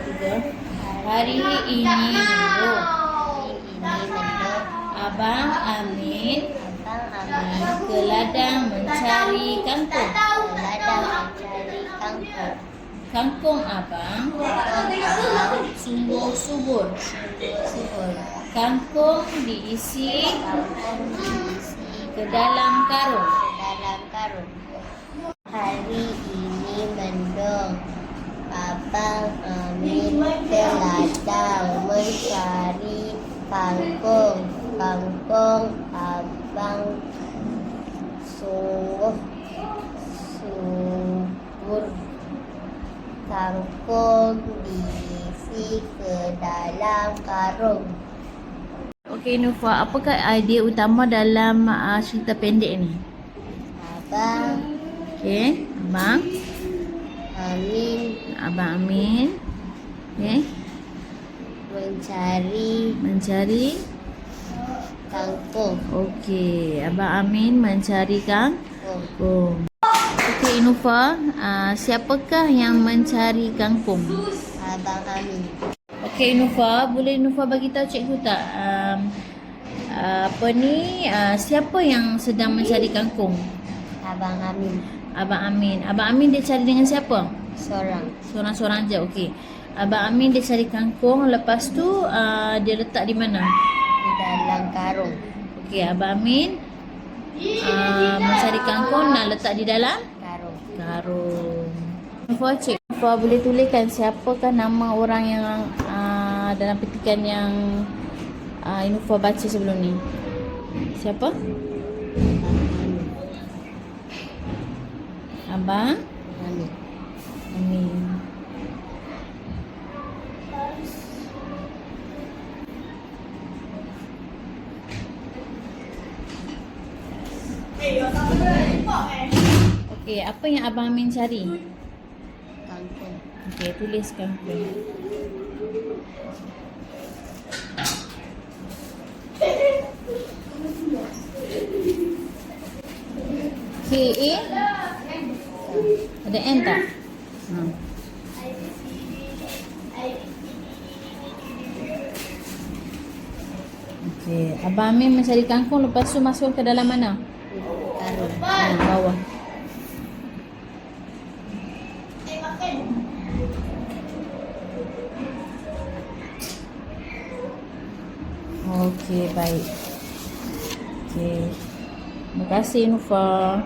tiga. Hari ini mendung. Abang Amin ke ladang mencari kangkung. Kangkung abang sungguh subur. Kangkung diisi ke dalam karung. Hari ini mendung. Abang Amin ke ladang mencari kangkung. Kangkung abang sungguh subur. Kangkung diisi ke dalam karung. Okey Nufa, apakah idea utama dalam cerita pendek ni? Abang Okey, Abang Amin. Okey, mencari kangkung. Okey, Abang Amin mencari kangkung. Okey Nufa, siapakah yang mencari kangkung? Abang Amin. Okey Nufa, boleh Nufa bagi tahu cikgu tak? Siapa yang sedang mencari kangkung? Abang Amin. Abang Amin. Abang Amin dia cari dengan siapa? Seorang-seorang je. Okey. Abang Amin dia cari kangkung, lepas tu dia letak di mana? Di dalam karung. Okey, Abang Amin mencari kangkung nak letak di dalam karung. Nufa boleh tuliskan siapakah nama orang yang dalam petikan yang Nufa baca sebelum ni? Siapa? Abang Amin. Okey, apa yang Abang Amin cari? Kangkung. Okey, tulis kangkung. K-A? Ada N tak? Okey, Abang Amin mencari kangkung, lepas tu masuk ke dalam mana? Karung. Bawah. Okey, baik. Okey. Terima kasih Nufa.